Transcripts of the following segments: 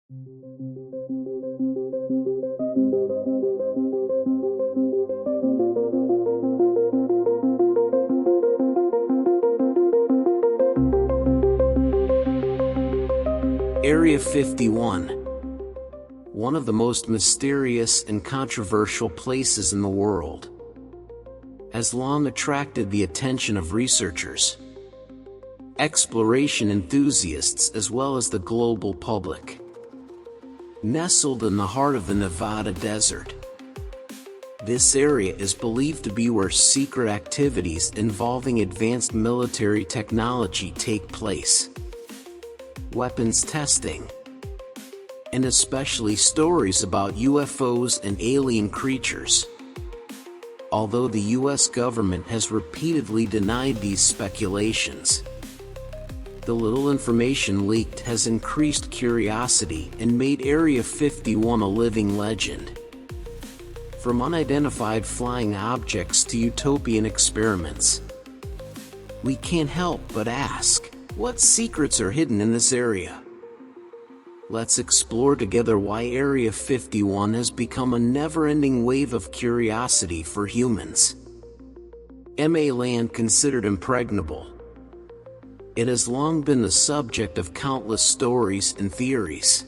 Area 51, one of the most mysterious and controversial places in the world, has long attracted the attention of researchers, exploration enthusiasts, as well as the global public. Nestled in the heart of the Nevada desert, this area is believed to be where secret activities involving advanced military technology take place. Weapons testing, and especially stories about UFOs and alien creatures. Although the US government has repeatedly denied these speculations, the little information leaked has increased curiosity and made Area 51 a living legend. From unidentified flying objects to utopian experiments, we can't help but ask, what secrets are hidden in this area? Let's explore together why Area 51 has become a never-ending wave of curiosity for humans. MA land considered impregnable. It has long been the subject of countless stories and theories.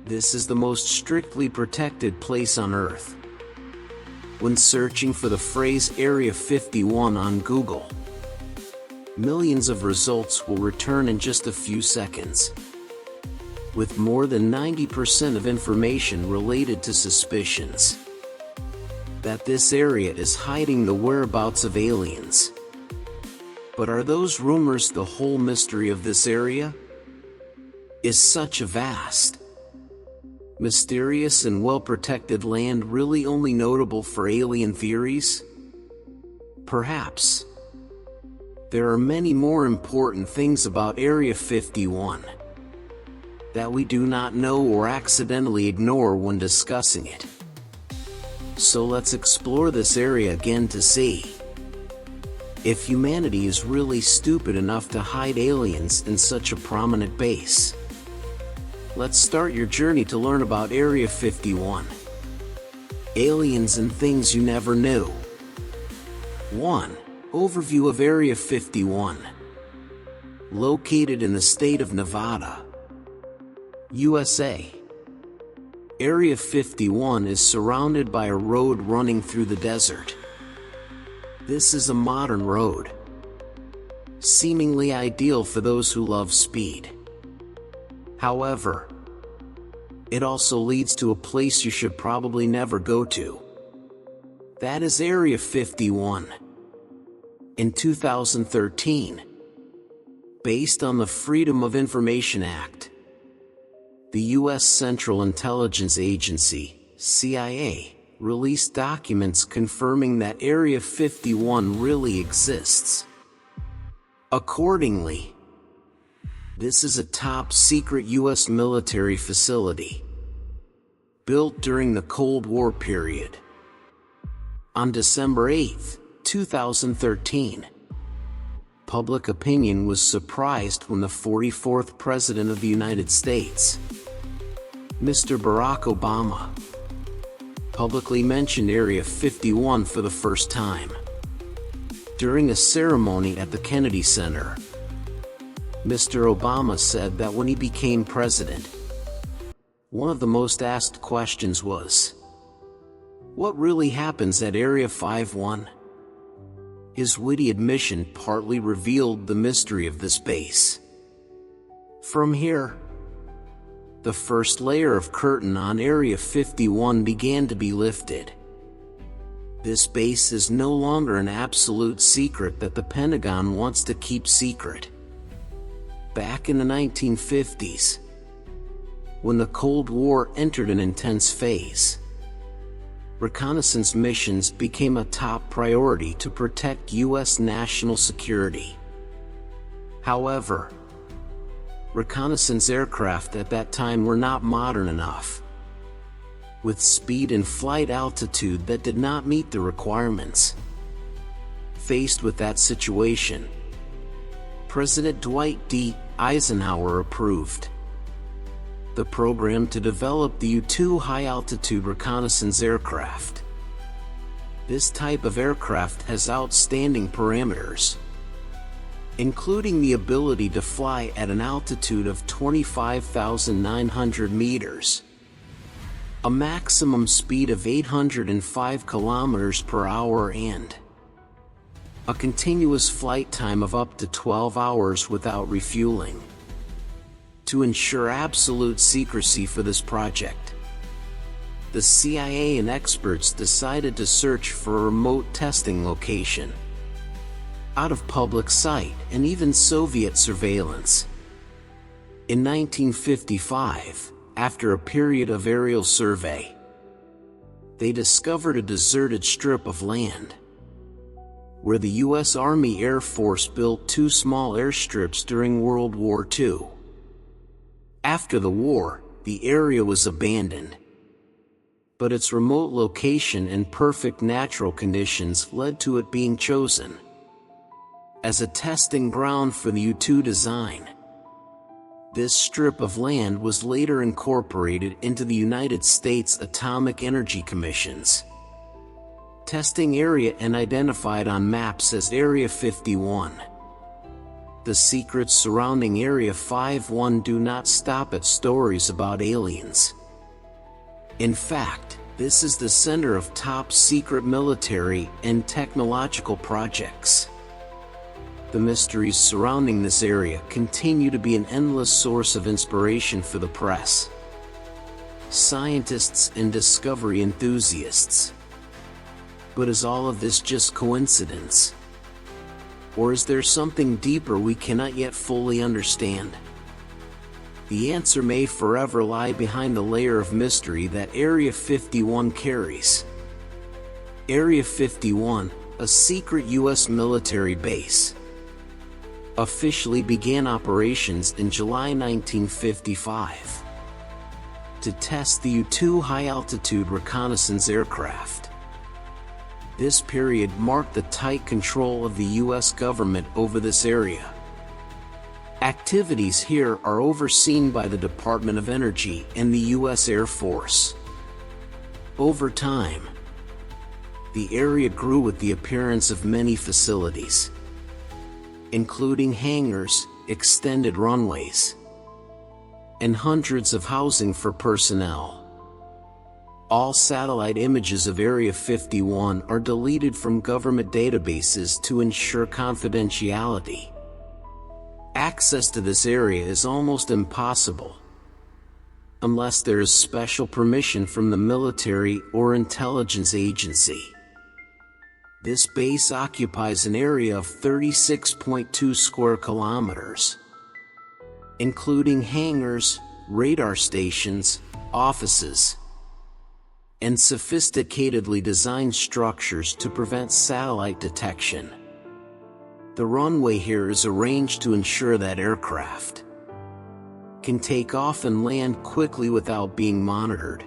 This is the most strictly protected place on Earth. When searching for the phrase Area 51 on Google, millions of results will return in just a few seconds, with more than 90% of information related to suspicions that this area is hiding the whereabouts of aliens. But are those rumors the whole mystery of this area? Is such a vast, mysterious and well-protected land really only notable for alien theories? Perhaps. There are many more important things about Area 51 that we do not know or accidentally ignore when discussing it. So let's explore this area again to see if humanity is really stupid enough to hide aliens in such a prominent base. Let's start your journey to learn about Area 51. Aliens and things you never knew. 1. Overview of Area 51. Located in the state of Nevada, USA. Area 51 is surrounded by a road running through the desert. This is a modern road, seemingly ideal for those who love speed. However, it also leads to a place you should probably never go to. That is Area 51. In 2013, based on the Freedom of Information Act, the U.S. Central Intelligence Agency, CIA, released documents confirming that Area 51 really exists. Accordingly, this is a top-secret U.S. military facility, built during the Cold War period. On December 8, 2013, public opinion was surprised when the 44th President of the United States, Mr. Barack Obama, publicly mentioned Area 51 for the first time. During a ceremony at the Kennedy Center, Mr. Obama said that when he became president, one of the most asked questions was, what really happens at Area 51? His witty admission partly revealed the mystery of this base. From here, the first layer of curtain on Area 51 began to be lifted. This base is no longer an absolute secret that the Pentagon wants to keep secret. Back in the 1950s, when the Cold War entered an intense phase, reconnaissance missions became a top priority to protect U.S. national security. However, reconnaissance aircraft at that time were not modern enough, with speed and flight altitude that did not meet the requirements. Faced with that situation, President Dwight D. Eisenhower approved the program to develop the U-2 high-altitude reconnaissance aircraft. This type of aircraft has outstanding parameters, including the ability to fly at an altitude of 25,900 meters, a maximum speed of 805 kilometers per hour, and a continuous flight time of up to 12 hours without refueling. To ensure absolute secrecy for this project, the CIA and experts decided to search for a remote testing location, out of public sight and even Soviet surveillance. In 1955, after a period of aerial survey, they discovered a deserted strip of land, where the U.S. Army Air Force built 2 small airstrips during World War II. After the war, the area was abandoned, but its remote location and perfect natural conditions led to it being chosen as a testing ground for the U-2 design. This strip of land was later incorporated into the United States Atomic Energy Commission's testing area and identified on maps as Area 51. The secrets surrounding Area 51 do not stop at stories about aliens. In fact, this is the center of top secret military and technological projects. The mysteries surrounding this area continue to be an endless source of inspiration for the press, scientists, and discovery enthusiasts. But is all of this just coincidence? Or is there something deeper we cannot yet fully understand? The answer may forever lie behind the layer of mystery that Area 51 carries. Area 51, a secret U.S. military base, officially began operations in July 1955 to test the U-2 high-altitude reconnaissance aircraft. This period marked the tight control of the U.S. government over this area. Activities here are overseen by the Department of Energy and the U.S. Air Force. Over time, the area grew with the appearance of many facilities, including hangars, extended runways, and hundreds of housing for personnel. All satellite images of Area 51 are deleted from government databases to ensure confidentiality. Access to this area is almost impossible unless there is special permission from the military or intelligence agency. This base occupies an area of 36.2 square kilometers, including hangars, radar stations, offices, and sophisticatedly designed structures to prevent satellite detection. The runway here is arranged to ensure that aircraft can take off and land quickly without being monitored.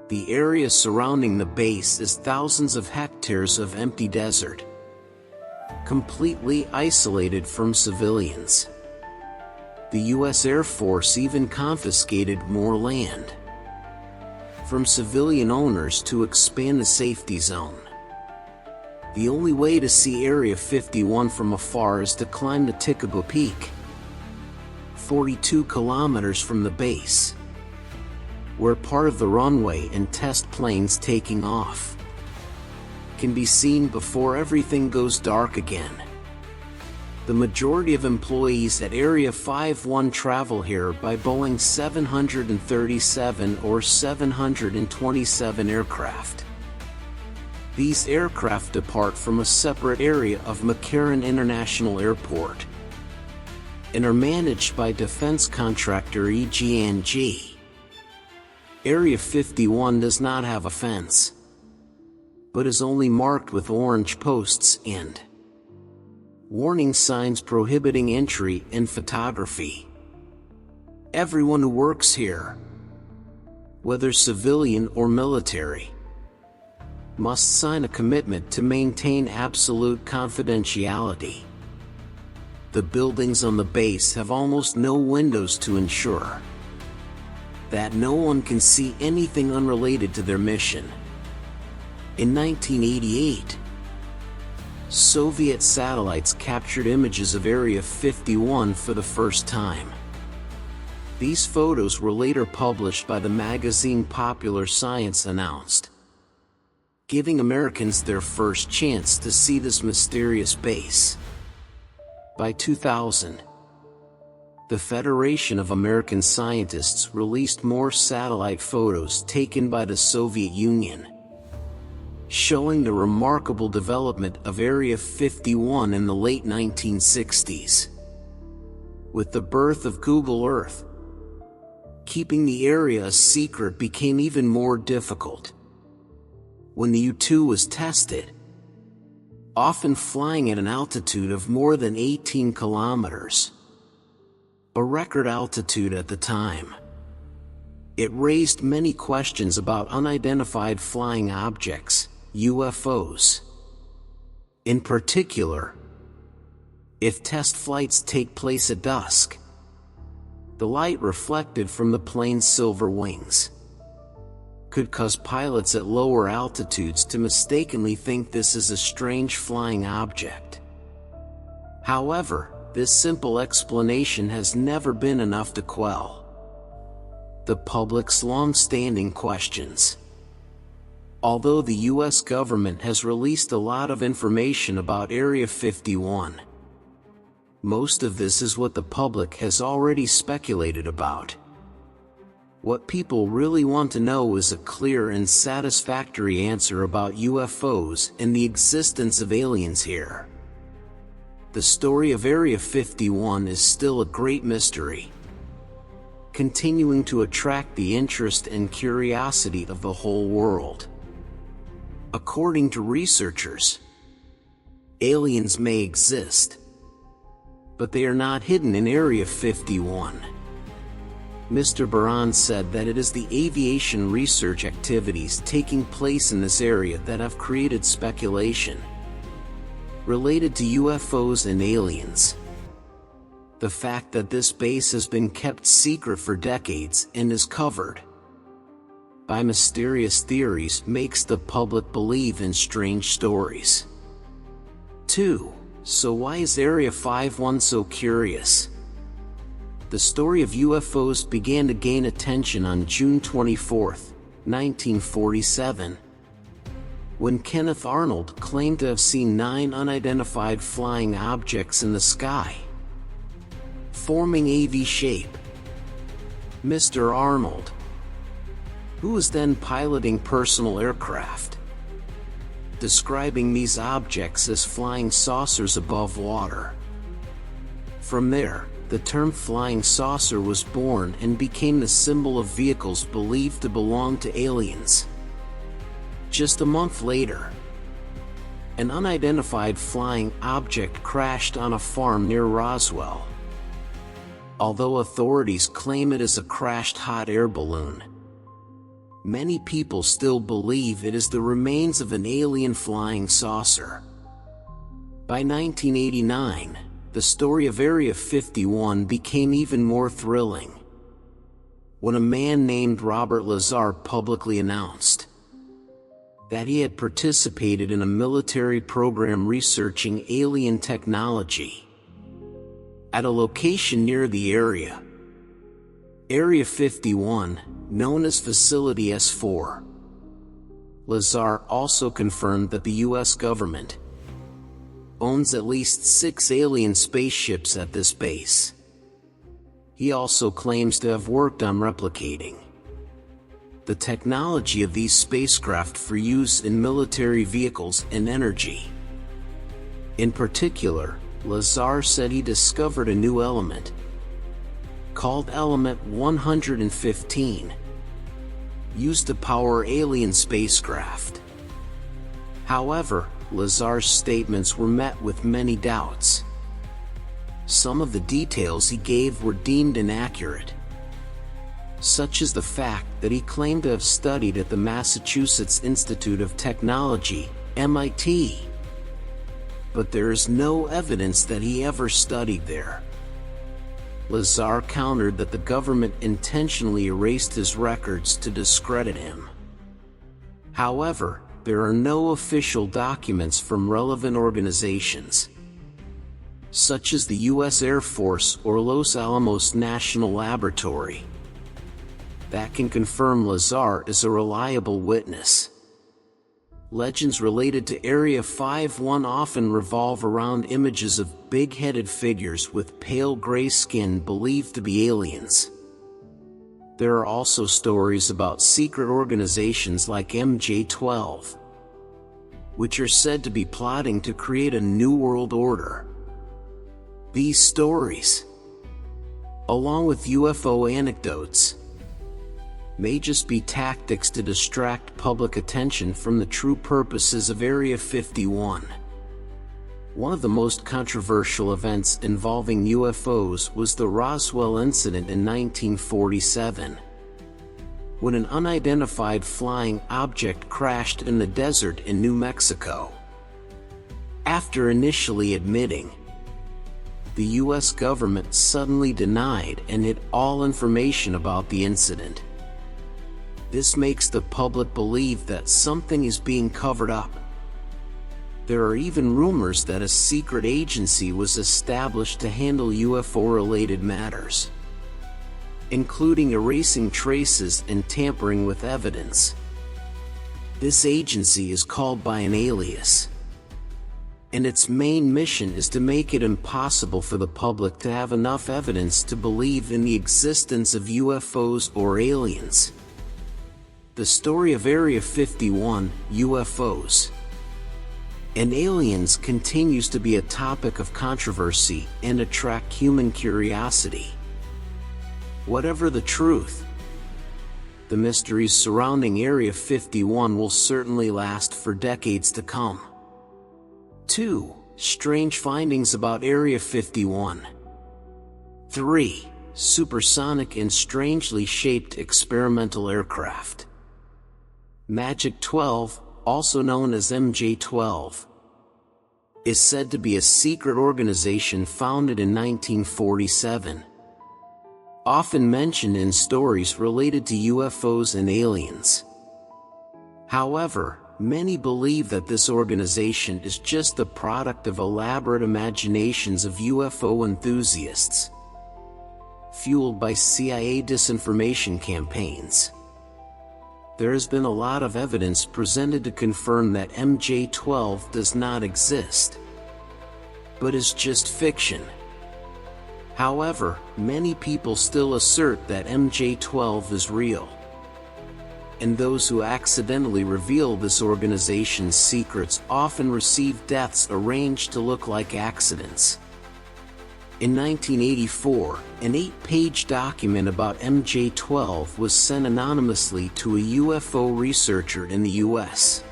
The area surrounding the base is thousands of hectares of empty desert, completely isolated from civilians. The U.S. Air Force even confiscated more land from civilian owners to expand the safety zone. The only way to see Area 51 from afar is to climb the Tikaba Peak, 42 kilometers from the base, where part of the runway and test planes taking off can be seen before everything goes dark again. The majority of employees at Area 51 travel here by Boeing 737 or 727 aircraft. These aircraft depart from a separate area of McCarran International Airport and are managed by defense contractor EG&G. Area 51 does not have a fence, but is only marked with orange posts and warning signs prohibiting entry and photography. Everyone who works here, whether civilian or military, must sign a commitment to maintain absolute confidentiality. The buildings on the base have almost no windows to ensure that no one can see anything unrelated to their mission. In 1988, Soviet satellites captured images of Area 51 for the first time. These photos were later published by the magazine Popular Science announced, giving Americans their first chance to see this mysterious base. By 2000, the Federation of American Scientists released more satellite photos taken by the Soviet Union, showing the remarkable development of Area 51 in the late 1960s. With the birth of Google Earth, keeping the area a secret became even more difficult. When the U-2 was tested, often flying at an altitude of more than 18 kilometers, a record altitude at the time, it raised many questions about unidentified flying objects, UFOs. In particular, if test flights take place at dusk, the light reflected from the plane's silver wings could cause pilots at lower altitudes to mistakenly think this is a strange flying object. However, this simple explanation has never been enough to quell the public's long-standing questions. Although the U.S. government has released a lot of information about Area 51, most of this is what the public has already speculated about. What people really want to know is a clear and satisfactory answer about UFOs and the existence of aliens here. The story of Area 51 is still a great mystery, continuing to attract the interest and curiosity of the whole world. According to researchers, aliens may exist, but they are not hidden in Area 51. Mr. Baran said that it is the aviation research activities taking place in this area that have created speculation related to UFOs and aliens. The fact that this base has been kept secret for decades and is covered by mysterious theories makes the public believe in strange stories. 2. So why is Area 51 so curious? The story of UFOs began to gain attention on June 24, 1947, when Kenneth Arnold claimed to have seen 9 unidentified flying objects in the sky, forming a V shape. Mr. Arnold, who was then piloting personal aircraft, describing these objects as flying saucers above water. From there, the term flying saucer was born and became the symbol of vehicles believed to belong to aliens. Just a month later, an unidentified flying object crashed on a farm near Roswell. Although authorities claim it is a crashed hot air balloon, many people still believe it is the remains of an alien flying saucer. By 1989, the story of Area 51 became even more thrilling when a man named Robert Lazar publicly announced that he had participated in a military program researching alien technology at a location near the area. Area 51, known as Facility S4. Lazar also confirmed that the U.S. government owns at least 6 alien spaceships at this base. He also claims to have worked on replicating the technology of these spacecraft for use in military vehicles and energy. In particular, Lazar said he discovered a new element called Element 115, used to power alien spacecraft. However, Lazar's statements were met with many doubts. Some of the details he gave were deemed inaccurate, such as the fact that he claimed to have studied at the Massachusetts Institute of Technology, MIT. But there is no evidence that he ever studied there. Lazar countered that the government intentionally erased his records to discredit him. However, there are no official documents from relevant organizations, such as the U.S. Air Force or Los Alamos National Laboratory, that can confirm Lazar is a reliable witness. Legends related to Area 51 often revolve around images of big-headed figures with pale gray skin believed to be aliens. There are also stories about secret organizations like MJ-12, which are said to be plotting to create a new world order. These stories, along with UFO anecdotes, may just be tactics to distract public attention from the true purposes of Area 51. One of the most controversial events involving UFOs was the Roswell incident in 1947, when an unidentified flying object crashed in the desert in New Mexico. After initially admitting, the U.S. government suddenly denied and hid all information about the incident. This makes the public believe that something is being covered up. There are even rumors that a secret agency was established to handle UFO-related matters, including erasing traces and tampering with evidence. This agency is called by an alias, and its main mission is to make it impossible for the public to have enough evidence to believe in the existence of UFOs or aliens. The story of Area 51, UFOs, and aliens continues to be a topic of controversy and attract human curiosity. Whatever the truth, the mysteries surrounding Area 51 will certainly last for decades to come. 2. Strange findings about Area 51. 3. Supersonic and strangely shaped experimental aircraft. Magic 12, also known as MJ-12, is said to be a secret organization founded in 1947, often mentioned in stories related to UFOs and aliens. However, many believe that this organization is just the product of elaborate imaginations of UFO enthusiasts, fueled by CIA disinformation campaigns. There has been a lot of evidence presented to confirm that MJ-12 does not exist, but is just fiction. However, many people still assert that MJ-12 is real, and those who accidentally reveal this organization's secrets often receive deaths arranged to look like accidents. In 1984, an 8-page document about MJ-12 was sent anonymously to a UFO researcher in the US.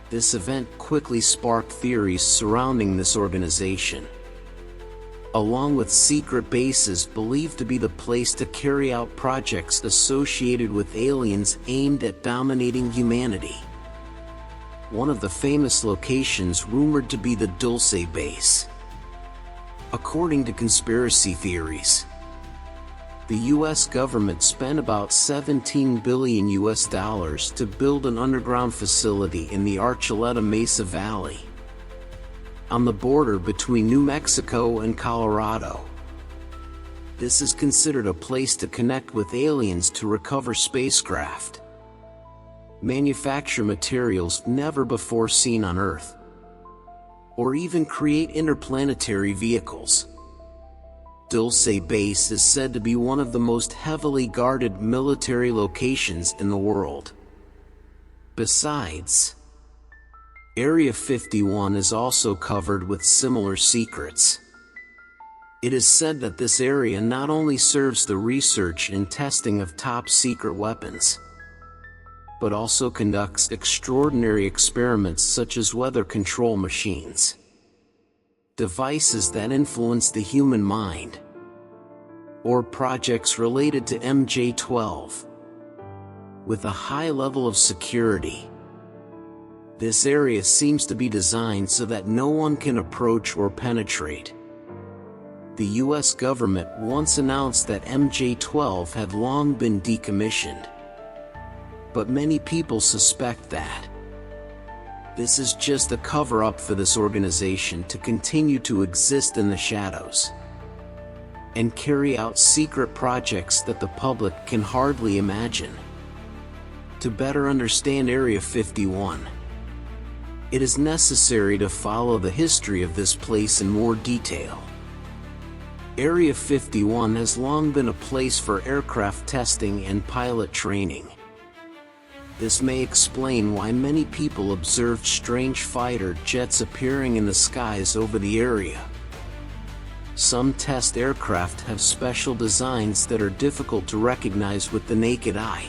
This event quickly sparked theories surrounding this organization, along with secret bases believed to be the place to carry out projects associated with aliens aimed at dominating humanity. One of the famous locations rumored to be the Dulce base. According to conspiracy theories, the US government spent about $17 billion to build an underground facility in the Archuleta Mesa Valley, on the border between New Mexico and Colorado. This is considered a place to connect with aliens to recover spacecraft, manufacture materials never before seen on Earth, or even create interplanetary vehicles. Dulce Base is said to be one of the most heavily guarded military locations in the world. Besides, Area 51 is also covered with similar secrets. It is said that this area not only serves the research and testing of top-secret weapons, but also conducts extraordinary experiments such as weather control machines, devices that influence the human mind, or projects related to MJ-12. With a high level of security, this area seems to be designed so that no one can approach or penetrate. the US government once announced that MJ-12 had long been decommissioned. But many people suspect that this is just a cover-up for this organization to continue to exist in the shadows and carry out secret projects that the public can hardly imagine. To better understand Area 51, it is necessary to follow the history of this place in more detail. Area 51 has long been a place for aircraft testing and pilot training. This may explain why many people observed strange fighter jets appearing in the skies over the area. Some test aircraft have special designs that are difficult to recognize with the naked eye,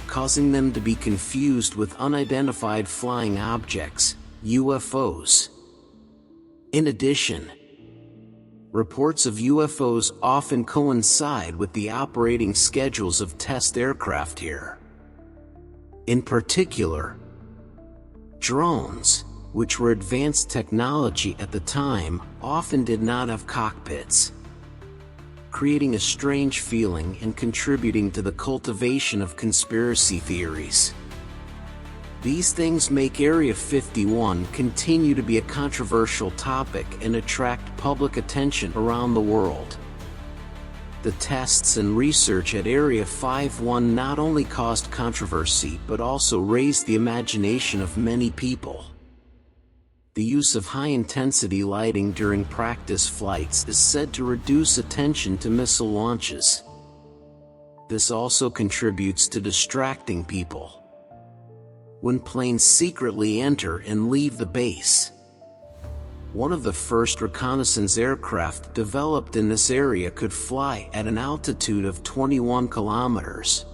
causing them to be confused with unidentified flying objects, UFOs. In addition, reports of UFOs often coincide with the operating schedules of test aircraft here. In particular, drones, which were advanced technology at the time, often did not have cockpits, creating a strange feeling and contributing to the cultivation of conspiracy theories. These things make Area 51 continue to be a controversial topic and attract public attention around the world. The tests and research at Area 51 not only caused controversy but also raised the imagination of many people. The use of high-intensity lighting during practice flights is said to reduce attention to missile launches. This also contributes to distracting people when planes secretly enter and leave the base. One of the first reconnaissance aircraft developed in this area could fly at an altitude of 21 kilometers,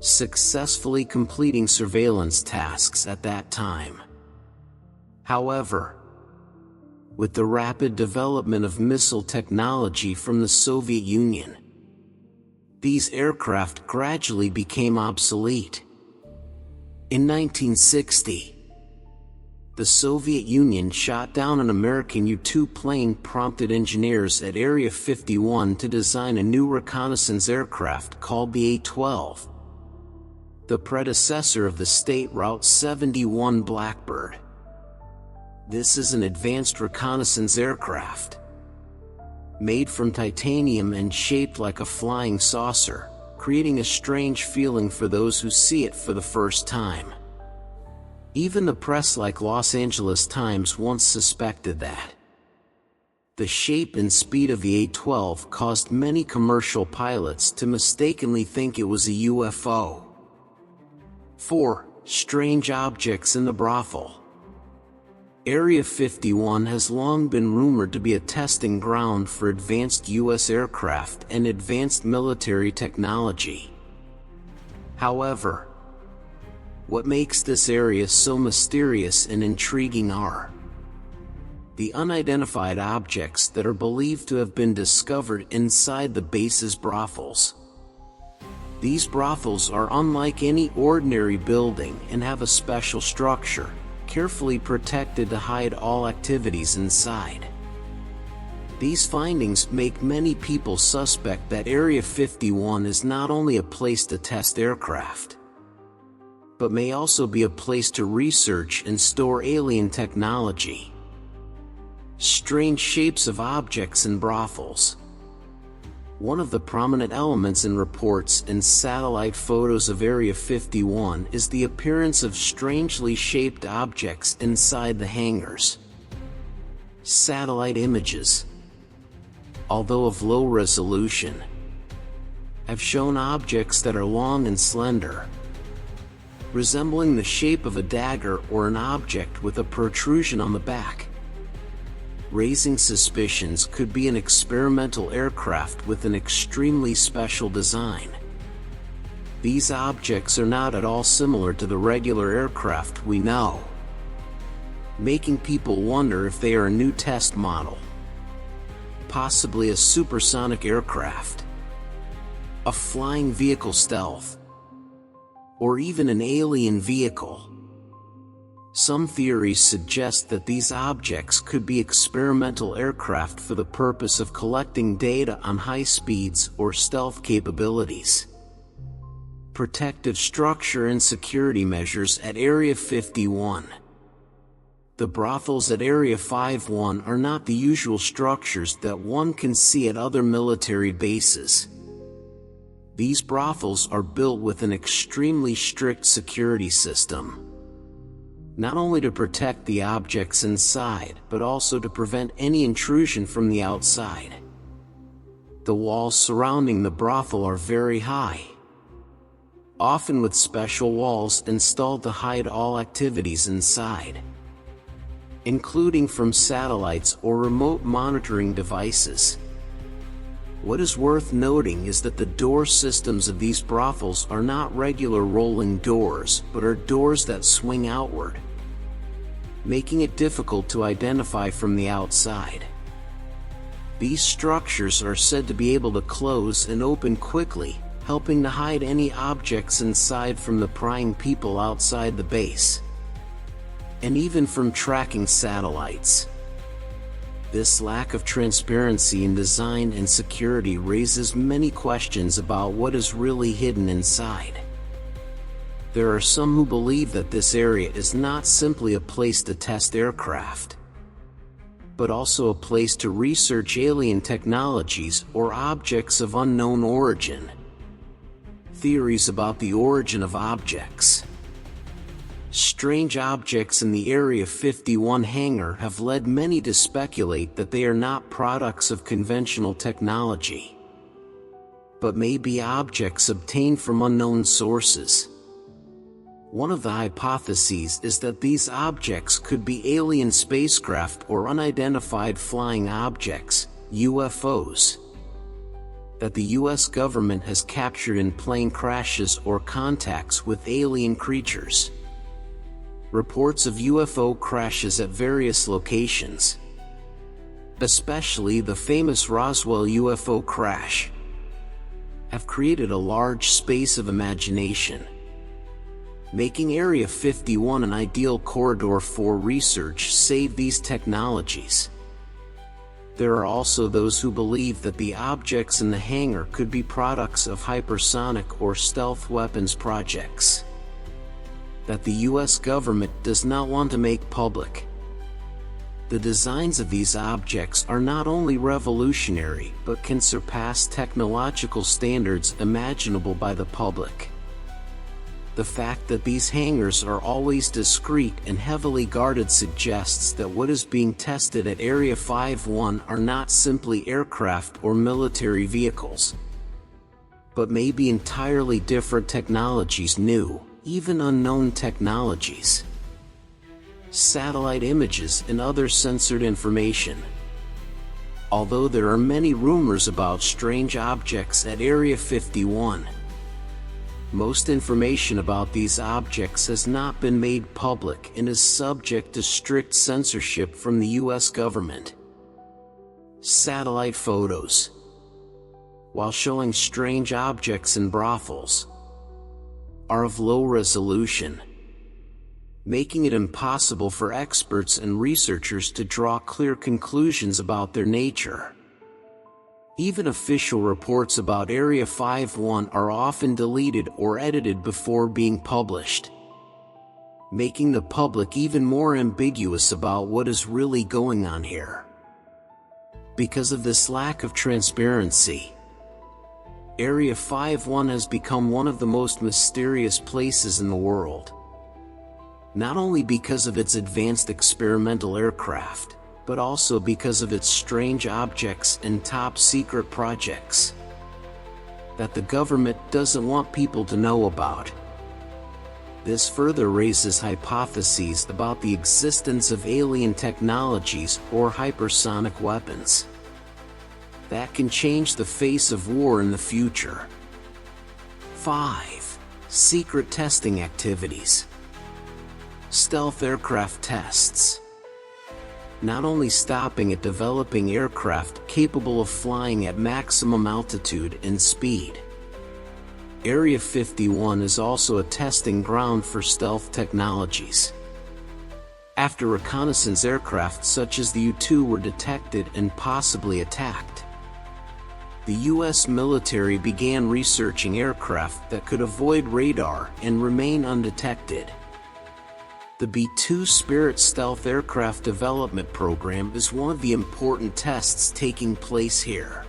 successfully completing surveillance tasks at that time. However, with the rapid development of missile technology from the Soviet Union, these aircraft gradually became obsolete. In 1960, the Soviet Union shot down an American U-2 plane, prompted engineers at Area 51 to design a new reconnaissance aircraft called the A-12, the predecessor of the State Route 71 Blackbird. This is an advanced reconnaissance aircraft, made from titanium and shaped like a flying saucer, creating a strange feeling for those who see it for the first time. Even the press like Los Angeles Times once suspected that the shape and speed of the A-12 caused many commercial pilots to mistakenly think it was a UFO. 4. Strange objects in the brothel. Area 51 has long been rumored to be a testing ground for advanced U.S. aircraft and advanced military technology. However, what makes this area so mysterious and intriguing are the unidentified objects that are believed to have been discovered inside the base's brothels. These brothels are unlike any ordinary building and have a special structure, carefully protected to hide all activities inside. These findings make many people suspect that Area 51 is not only a place to test aircraft, but may also be a place to research and store alien technology. Strange shapes of objects in brothels. One of the prominent elements in reports and satellite photos of Area 51 is the appearance of strangely shaped objects inside the hangars. Satellite images, although of low resolution, have shown objects that are long and slender, resembling the shape of a dagger or an object with a protrusion on the back, raising suspicions could be an experimental aircraft with an extremely special design. These objects are not at all similar to the regular aircraft we know, making people wonder if they are a new test model, possibly a supersonic aircraft, a flying vehicle stealth, or even an alien vehicle. Some theories suggest that these objects could be experimental aircraft for the purpose of collecting data on high speeds or stealth capabilities. Protective structure and security measures at Area 51. The brothels at Area 51 are not the usual structures that one can see at other military bases. These brothels are built with an extremely strict security system, not only to protect the objects inside, but also to prevent any intrusion from the outside. The walls surrounding the brothel are very high, often with special walls installed to hide all activities inside, including from satellites or remote monitoring devices. What is worth noting is that the door systems of these brothels are not regular rolling doors, but are doors that swing outward, making it difficult to identify from the outside. These structures are said to be able to close and open quickly, helping to hide any objects inside from the prying people outside the base, and even from tracking satellites. This lack of transparency in design and security raises many questions about what is really hidden inside. There are some who believe that this area is not simply a place to test aircraft, but also a place to research alien technologies or objects of unknown origin. Theories about the origin of objects. Strange objects in the Area 51 hangar have led many to speculate that they are not products of conventional technology, but may be objects obtained from unknown sources. One of the hypotheses is that these objects could be alien spacecraft or unidentified flying objects, UFOs, that the US government has captured in plane crashes or contacts with alien creatures. Reports of UFO crashes at various locations, especially the famous Roswell UFO crash, have created a large space of imagination, making Area 51 an ideal corridor for research save these technologies. There are also those who believe that the objects in the hangar could be products of hypersonic or stealth weapons projects that the US government does not want to make public. The designs of these objects are not only revolutionary, but can surpass technological standards imaginable by the public. The fact that these hangars are always discreet and heavily guarded suggests that what is being tested at Area 51 are not simply aircraft or military vehicles, but may be entirely different technologies, new, even unknown technologies, satellite images and other censored information. Although there are many rumors about strange objects at Area 51, most information about these objects has not been made public and is subject to strict censorship from the US government. Satellite photos, while showing strange objects in brothels, are of low resolution, making it impossible for experts and researchers to draw clear conclusions about their nature. Even official reports about Area 51 are often deleted or edited before being published, making the public even more ambiguous about what is really going on here. Because of this lack of transparency, Area 51 has become one of the most mysterious places in the world, not only because of its advanced experimental aircraft, but also because of its strange objects and top-secret projects that the government doesn't want people to know about. This further raises hypotheses about the existence of alien technologies or hypersonic weapons that can change the face of war in the future. 5. Secret testing activities. Stealth aircraft tests. Not only stopping at developing aircraft capable of flying at maximum altitude and speed, Area 51 is also a testing ground for stealth technologies. after reconnaissance aircraft such as the U-2 were detected and possibly attacked. The U.S. military began researching aircraft that could avoid radar and remain undetected. The B-2 Spirit stealth aircraft development program is one of the important tests taking place here.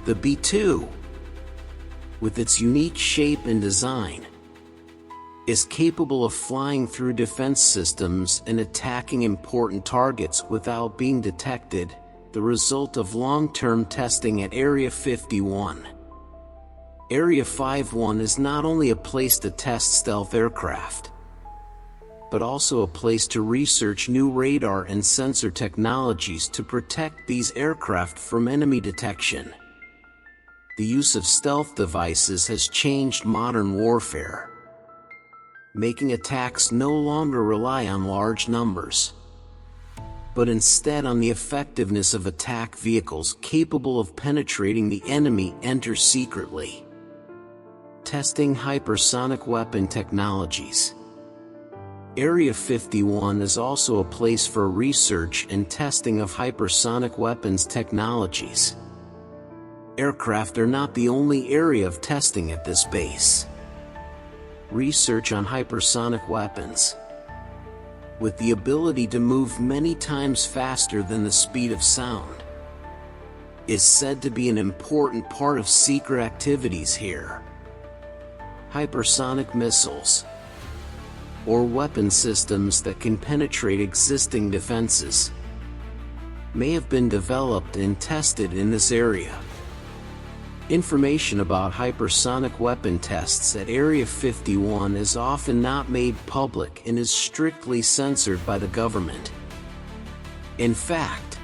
The B-2, with its unique shape and design, is capable of flying through defense systems and attacking important targets without being detected, the result of long-term testing at Area 51. Area 51 is not only a place to test stealth aircraft, but also a place to research new radar and sensor technologies to protect these aircraft from enemy detection. The use of stealth devices has changed modern warfare, making attacks no longer rely on large numbers, but instead on the effectiveness of attack vehicles capable of penetrating the enemy enter secretly. Testing hypersonic weapon technologies. Area 51 is also a place for research and testing of hypersonic weapons technologies. Aircraft are not the only area of testing at this base. Research on hypersonic weapons, with the ability to move many times faster than the speed of sound, is said to be an important part of secret activities here. Hypersonic missiles, or weapon systems that can penetrate existing defenses, may have been developed and tested in this area. Information about hypersonic weapon tests at Area 51 is often not made public and is strictly censored by the government. In fact,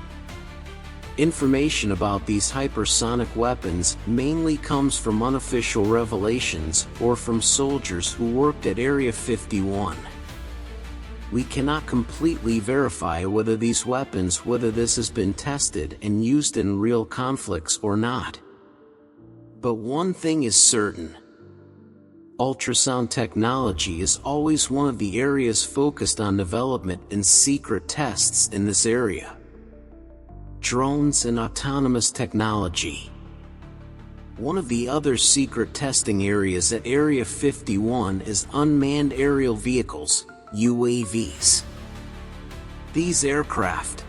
information about these hypersonic weapons mainly comes from unofficial revelations or from soldiers who worked at Area 51. We cannot completely verify whether this has been tested and used in real conflicts or not. But one thing is certain: ultrasound technology is always one of the areas focused on development and secret tests in this area. Drones and autonomous technology. One of the other secret testing areas at Area 51 is unmanned aerial vehicles, UAVs. These aircraft,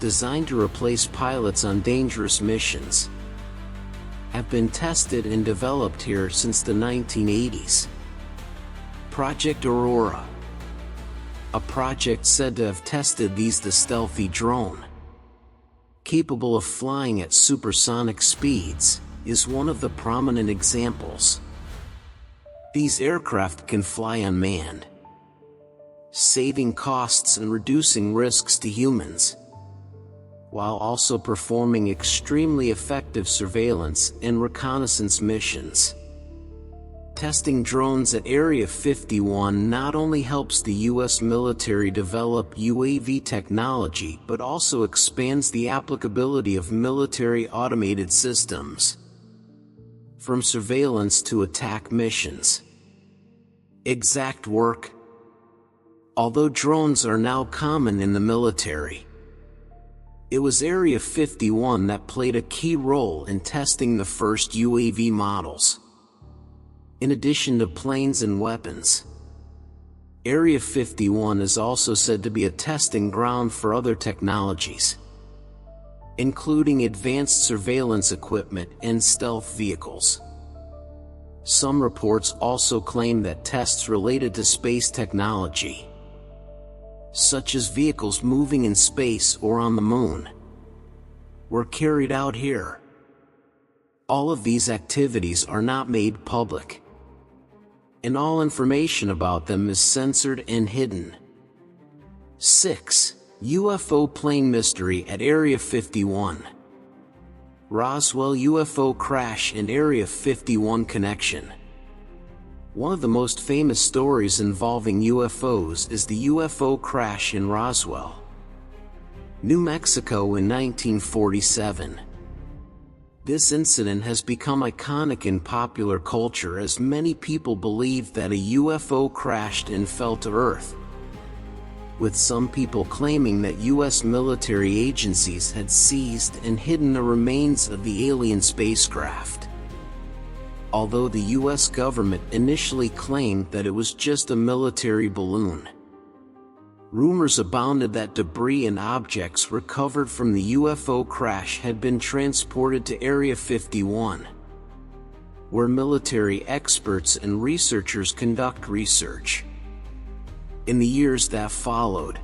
designed to replace pilots on dangerous missions, have been tested and developed here since the 1980s. Project Aurora, a project said to have tested the stealthy drone, capable of flying at supersonic speeds, is one of the prominent examples. These aircraft can fly unmanned, saving costs and reducing risks to humans, while also performing extremely effective surveillance and reconnaissance missions. Testing drones at Area 51 not only helps the U.S. military develop UAV technology but also expands the applicability of military automated systems, from surveillance to attack missions. Exact work. Although drones are now common in the military, it was Area 51 that played a key role in testing the first UAV models. In addition to planes and weapons, Area 51 is also said to be a testing ground for other technologies, including advanced surveillance equipment and stealth vehicles. Some reports also claim that tests related to space technology, such as vehicles moving in space or on the moon, were carried out here. All of these activities are not made public, and all information about them is censored and hidden. 6. UFO plane mystery at Area 51. Roswell UFO crash and Area 51 connection. One of the most famous stories involving UFOs is the UFO crash in Roswell, New Mexico in 1947. This incident has become iconic in popular culture as many people believe that a UFO crashed and fell to Earth, with some people claiming that U.S. military agencies had seized and hidden the remains of the alien spacecraft. Although the U.S. government initially claimed that it was just a military balloon, rumors abounded that debris and objects recovered from the UFO crash had been transported to Area 51, where military experts and researchers conduct research. In the years that followed,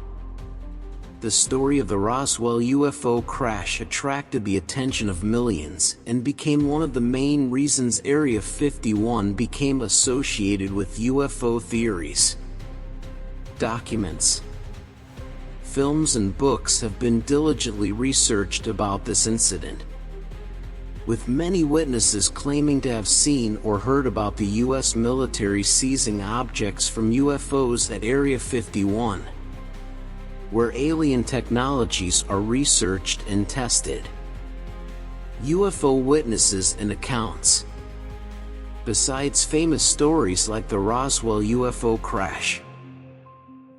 the story of the Roswell UFO crash attracted the attention of millions and became one of the main reasons Area 51 became associated with UFO theories. Documents, films and books have been diligently researched about this incident, with many witnesses claiming to have seen or heard about the U.S. military seizing objects from UFOs at Area 51, where alien technologies are researched and tested. UFO witnesses and accounts. Besides famous stories like the Roswell UFO crash,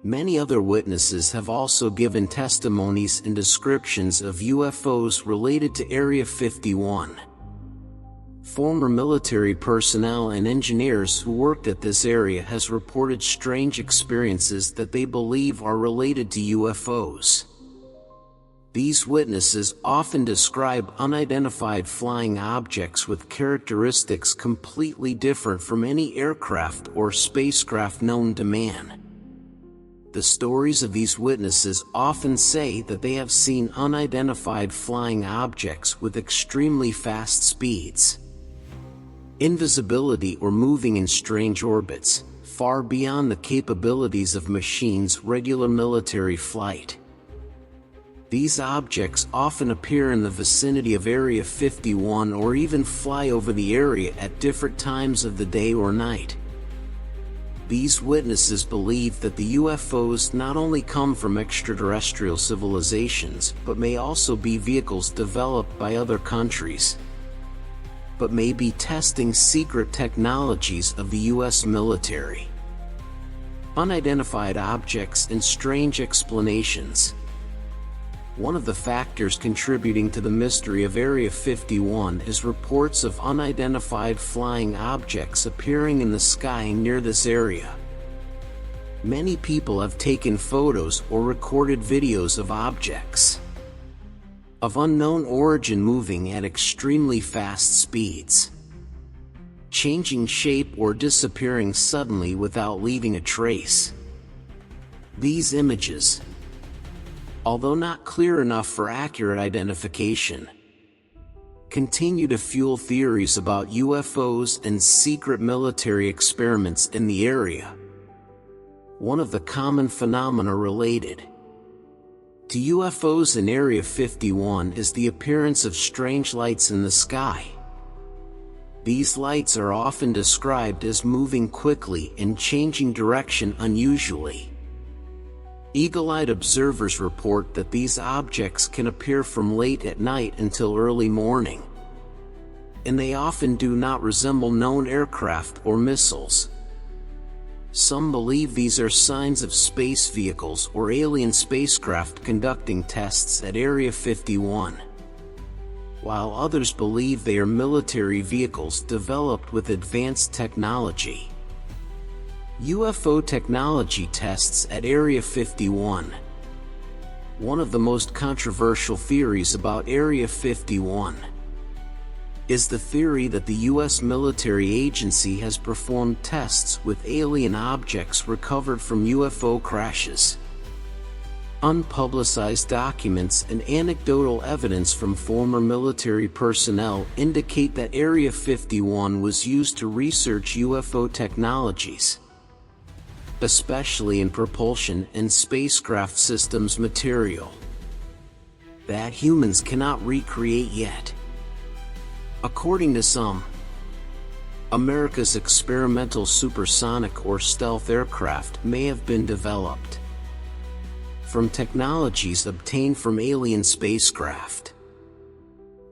many other witnesses have also given testimonies and descriptions of UFOs related to Area 51. Former military personnel and engineers who worked at this area has reported strange experiences that they believe are related to UFOs. These witnesses often describe unidentified flying objects with characteristics completely different from any aircraft or spacecraft known to man. The stories of these witnesses often say that they have seen unidentified flying objects with extremely fast speeds, invisibility, or moving in strange orbits, far beyond the capabilities of machines' regular military flight. These objects often appear in the vicinity of Area 51 or even fly over the area at different times of the day or night. These witnesses believe that the UFOs not only come from extraterrestrial civilizations, but may also be vehicles developed by other countries, but may be testing secret technologies of the U.S. military. Unidentified objects and strange explanations. One of the factors contributing to the mystery of Area 51 is reports of unidentified flying objects appearing in the sky near this area. Many people have taken photos or recorded videos of objects of unknown origin moving at extremely fast speeds, changing shape or disappearing suddenly without leaving a trace. These images, although not clear enough for accurate identification, continue to fuel theories about UFOs and secret military experiments in the area. One of the common phenomena related to UFOs in Area 51 is the appearance of strange lights in the sky. These lights are often described as moving quickly and changing direction unusually. Eagle-eyed observers report that these objects can appear from late at night until early morning, and they often do not resemble known aircraft or missiles. Some believe these are signs of space vehicles or alien spacecraft conducting tests at Area 51, while others believe they are military vehicles developed with advanced technology. UFO technology tests at Area 51. One of the most controversial theories about Area 51 is the theory that the U.S. military agency has performed tests with alien objects recovered from UFO crashes. Unpublicized documents and anecdotal evidence from former military personnel indicate that Area 51 was used to research UFO technologies, especially in propulsion and spacecraft systems material that humans cannot recreate yet. According to some, America's experimental supersonic or stealth aircraft may have been developed from technologies obtained from alien spacecraft.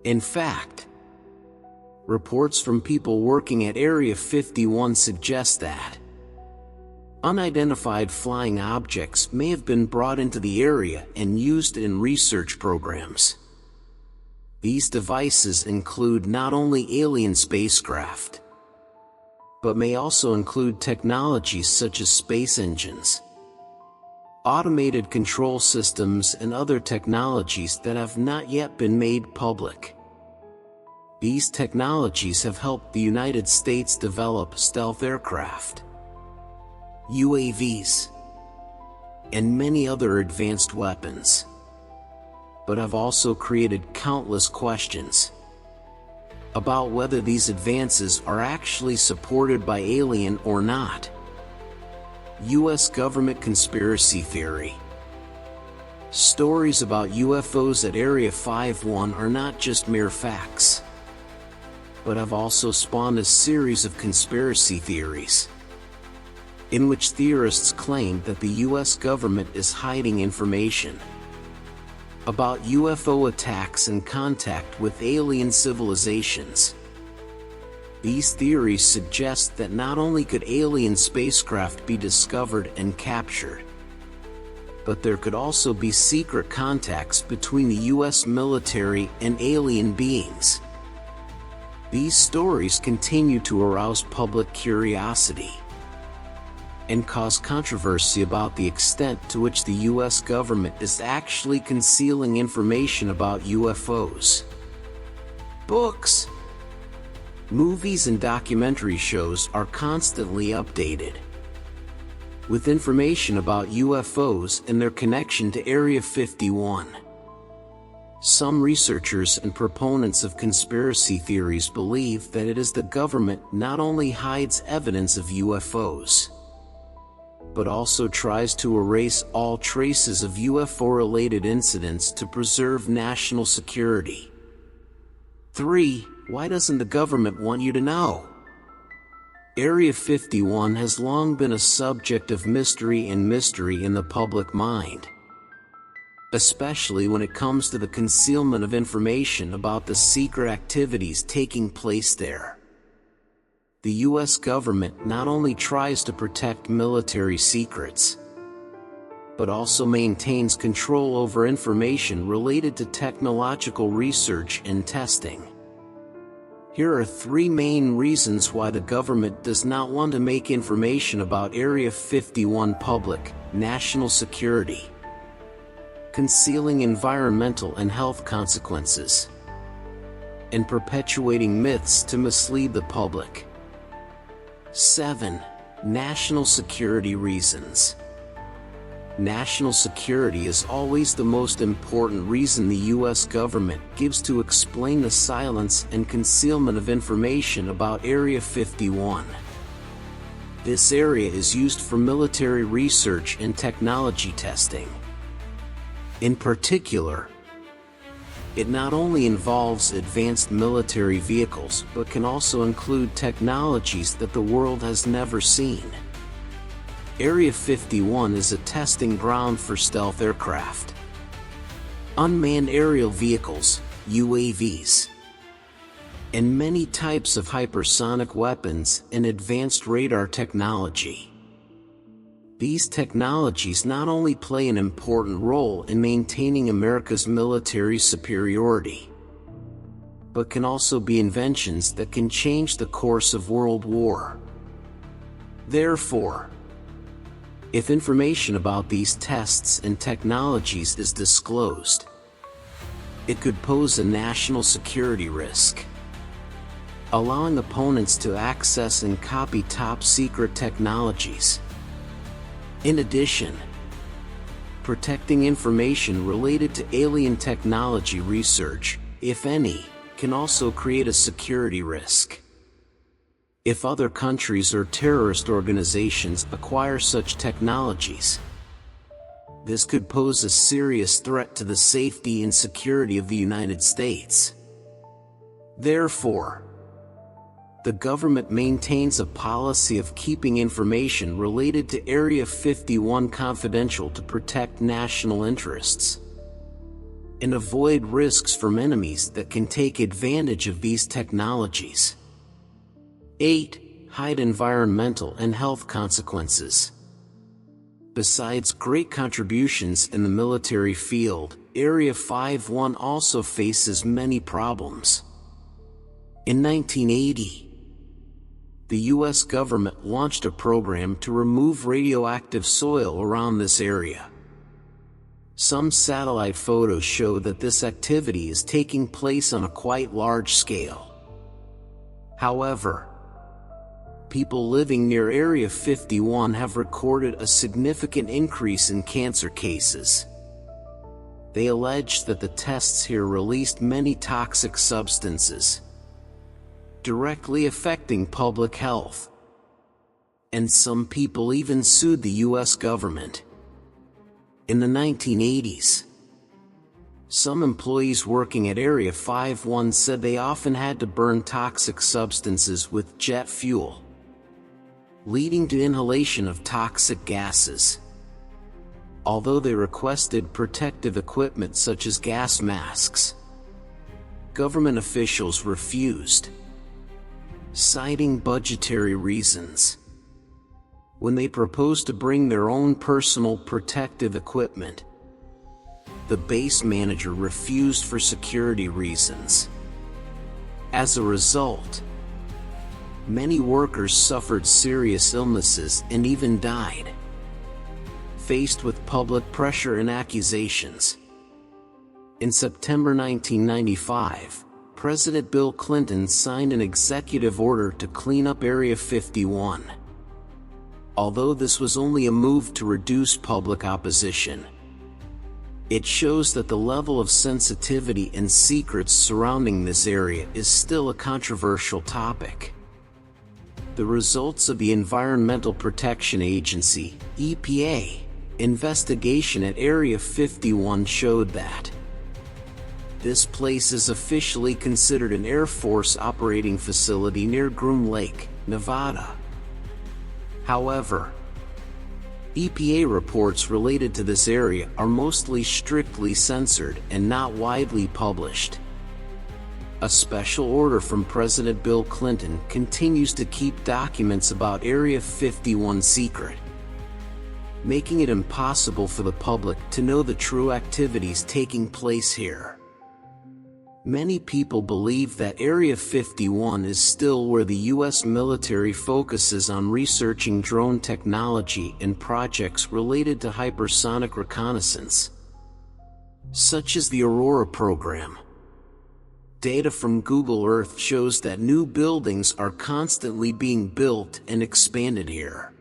In fact, reports from people working at Area 51 suggest that Unidentified flying objects may have been brought into the area and used in research programs. These devices include not only alien spacecraft, but may also include technologies such as space engines, automated control systems, and other technologies that have not yet been made public. These technologies have helped the United States develop stealth aircraft, UAVs, and many other advanced weapons, but have also created countless questions about whether these advances are actually supported by alien or not. U.S. government conspiracy theory. Stories about UFOs at Area 51 are not just mere facts, but have also spawned a series of conspiracy theories, in which theorists claim that the U.S. government is hiding information about UFO attacks and contact with alien civilizations. These theories suggest that not only could alien spacecraft be discovered and captured, but there could also be secret contacts between the U.S. military and alien beings. These stories continue to arouse public curiosity and cause controversy about the extent to which the U.S. government is actually concealing information about UFOs. Books, movies, and documentary shows are constantly updated with information about UFOs and their connection to Area 51. Some researchers and proponents of conspiracy theories believe that it is the government not only hides evidence of UFOs, but also tries to erase all traces of UFO-related incidents to preserve national security. 3. Why doesn't the government want you to know? Area 51 has long been a subject of mystery in the public mind, especially when it comes to the concealment of information about the secret activities taking place there. The U.S. government not only tries to protect military secrets, but also maintains control over information related to technological research and testing. Here are 3 main reasons why the government does not want to make information about Area 51 public: national security, concealing environmental and health consequences, and perpetuating myths to mislead the public. 7. National security reasons. National security is always the most important reason the U.S. government gives to explain the silence and concealment of information about Area 51. This area is used for military research and technology testing. In particular, it not only involves advanced military vehicles but can also include technologies that the world has never seen. Area 51 is a testing ground for stealth aircraft, unmanned aerial vehicles, UAVs, and many types of hypersonic weapons and advanced radar technology. These technologies not only play an important role in maintaining America's military superiority, but can also be inventions that can change the course of World War. Therefore, if information about these tests and technologies is disclosed, it could pose a national security risk, allowing opponents to access and copy top-secret technologies. In addition, protecting information related to alien technology research, if any, can also create a security risk. If other countries or terrorist organizations acquire such technologies, this could pose a serious threat to the safety and security of the United States. Therefore, the government maintains a policy of keeping information related to Area 51 confidential to protect national interests and avoid risks from enemies that can take advantage of these technologies. 8. Hide environmental and health consequences. Besides great contributions in the military field, Area 51 also faces many problems. In 1980, the U.S. government launched a program to remove radioactive soil around this area. Some satellite photos show that this activity is taking place on a quite large scale. However, people living near Area 51 have recorded a significant increase in cancer cases. They allege that the tests here released many toxic substances, directly affecting public health. And some people even sued the U.S. government. In the 1980s, some employees working at Area 51 said they often had to burn toxic substances with jet fuel, leading to inhalation of toxic gases. Although they requested protective equipment such as gas masks, government officials refused, citing budgetary reasons. When they proposed to bring their own personal protective equipment, the base manager refused for security reasons. As a result, many workers suffered serious illnesses and even died. Faced with public pressure and accusations, in September 1995, President Bill Clinton signed an executive order to clean up Area 51. Although this was only a move to reduce public opposition, it shows that the level of sensitivity and secrets surrounding this area is still a controversial topic. The results of the Environmental Protection Agency, EPA, investigation at Area 51 showed that this place is officially considered an Air Force operating facility near Groom Lake, Nevada. However, EPA reports related to this area are mostly strictly censored and not widely published. A special order from President Bill Clinton continues to keep documents about Area 51 secret, making it impossible for the public to know the true activities taking place here. Many people believe that Area 51 is still where the U.S. military focuses on researching drone technology and projects related to hypersonic reconnaissance, such as the Aurora program. Data from Google Earth shows that new buildings are constantly being built and expanded here.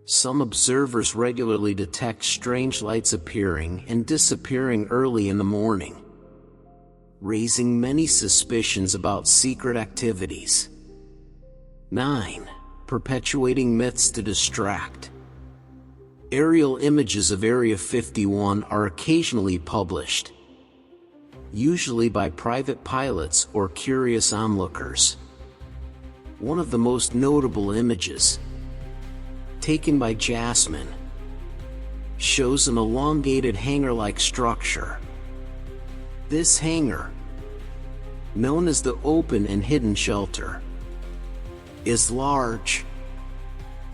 Some observers regularly detect strange lights appearing and disappearing early in the morning, raising many suspicions about secret activities. 9. Perpetuating myths to distract. Aerial images of Area 51 are occasionally published, usually by private pilots or curious onlookers. One of the most notable images, taken by Jasmine, shows an elongated hangar-like structure. This hangar, known as the open and hidden shelter, is large,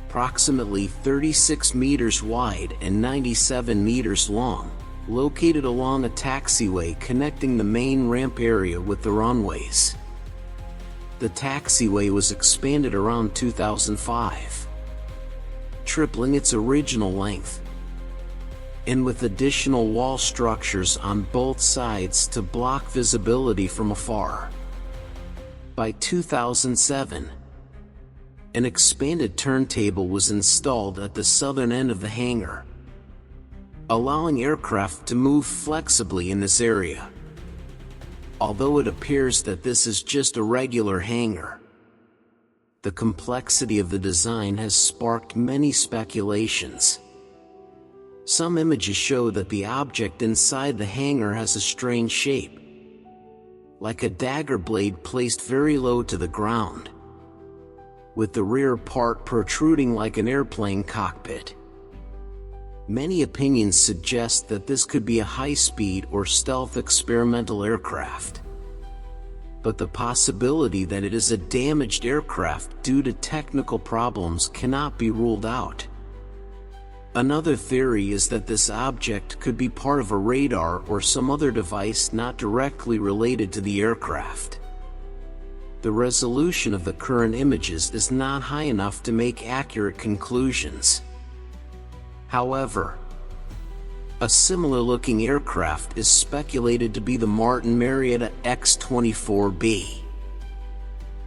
approximately 36 meters wide and 97 meters long, located along a taxiway connecting the main ramp area with the runways. The taxiway was expanded around 2005, tripling its original length, and with additional wall structures on both sides to block visibility from afar. By 2007, an expanded turntable was installed at the southern end of the hangar, allowing aircraft to move flexibly in this area. Although it appears that this is just a regular hangar, the complexity of the design has sparked many speculations. Some images show that the object inside the hangar has a strange shape, like a dagger blade placed very low to the ground, with the rear part protruding like an airplane cockpit. Many opinions suggest that this could be a high-speed or stealth experimental aircraft, but the possibility that it is a damaged aircraft due to technical problems cannot be ruled out. Another theory is that this object could be part of a radar or some other device not directly related to the aircraft. The resolution of the current images is not high enough to make accurate conclusions. However, a similar-looking aircraft is speculated to be the Martin Marietta X-24B.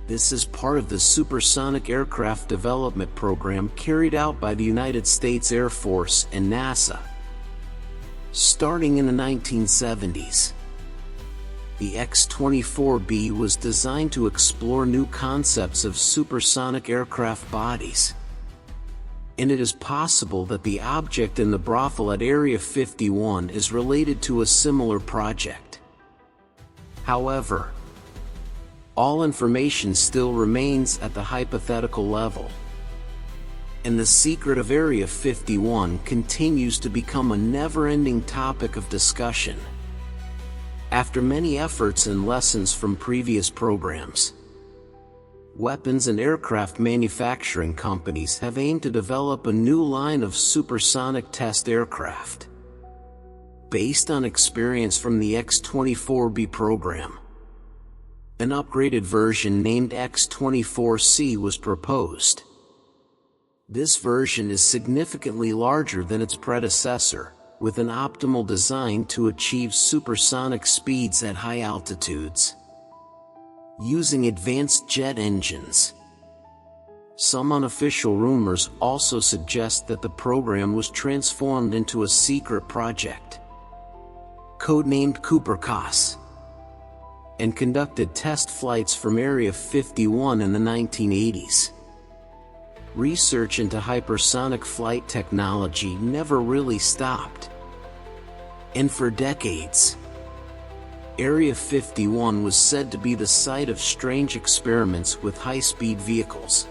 This is part of the supersonic aircraft development program carried out by the United States Air Force and NASA. Starting in the 1970s, the X-24B was designed to explore new concepts of supersonic aircraft bodies. And it is possible that the object in the brothel at Area 51 is related to a similar project. However, all information still remains at the hypothetical level. And the secret of Area 51 continues to become a never-ending topic of discussion. After many efforts and lessons from previous programs, weapons and aircraft manufacturing companies have aimed to develop a new line of supersonic test aircraft. Based on experience from the X-24B program, an upgraded version named X-24C was proposed. This version is significantly larger than its predecessor, with an optimal design to achieve supersonic speeds at high altitudes, using advanced jet engines. Some unofficial rumors also suggest that the program was transformed into a secret project, codenamed Cooper-Koss, and conducted test flights from Area 51 in the 1980s. Research into hypersonic flight technology never really stopped. And for decades, Area 51 was said to be the site of strange experiments with high-speed vehicles.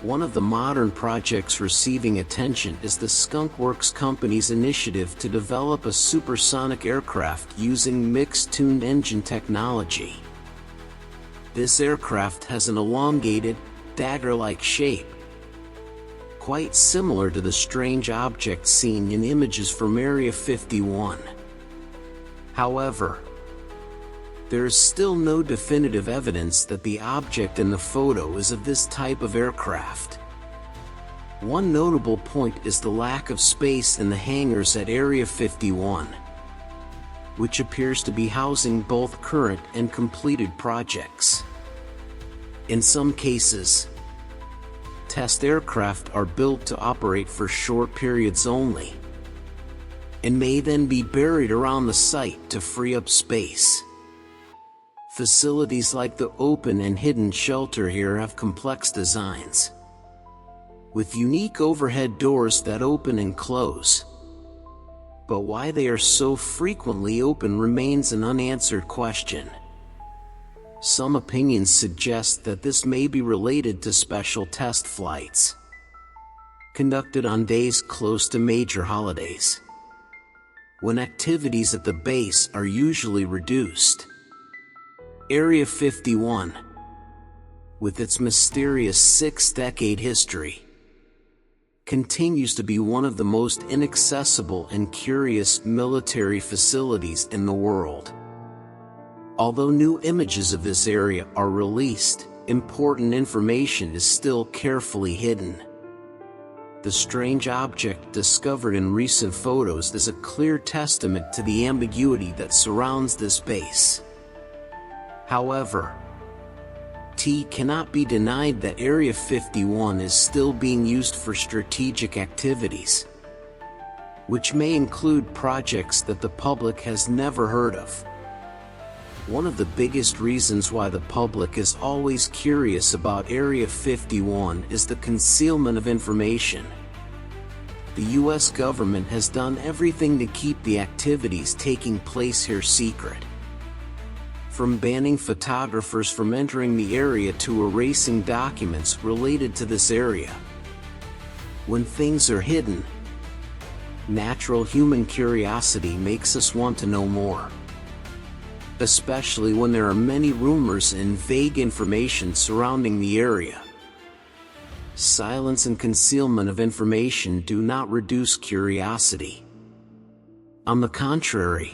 One of the modern projects receiving attention is the Skunk Works company's initiative to develop a supersonic aircraft using mixed-tuned engine technology. This aircraft has an elongated, dagger-like shape, quite similar to the strange object seen in images from Area 51. However, there is still no definitive evidence that the object in the photo is of this type of aircraft. One notable point is the lack of space in the hangars at Area 51, which appears to be housing both current and completed projects. In some cases, test aircraft are built to operate for short periods only, and may then be buried around the site to free up space. Facilities like the open and hidden shelter here have complex designs, with unique overhead doors that open and close. But why they are so frequently open remains an unanswered question. Some opinions suggest that this may be related to special test flights, conducted on days close to major holidays, when activities at the base are usually reduced. Area 51, with its mysterious 6-decade history, continues to be one of the most inaccessible and curious military facilities in the world. Although new images of this area are released, important information is still carefully hidden. The strange object discovered in recent photos is a clear testament to the ambiguity that surrounds this base. However, it cannot be denied that Area 51 is still being used for strategic activities, which may include projects that the public has never heard of. One of the biggest reasons why the public is always curious about Area 51 is the concealment of information. The US government has done everything to keep the activities taking place here secret. From banning photographers from entering the area to erasing documents related to this area. When things are hidden, natural human curiosity makes us want to know more, especially when there are many rumors and vague information surrounding the area. Silence and concealment of information do not reduce curiosity. On the contrary,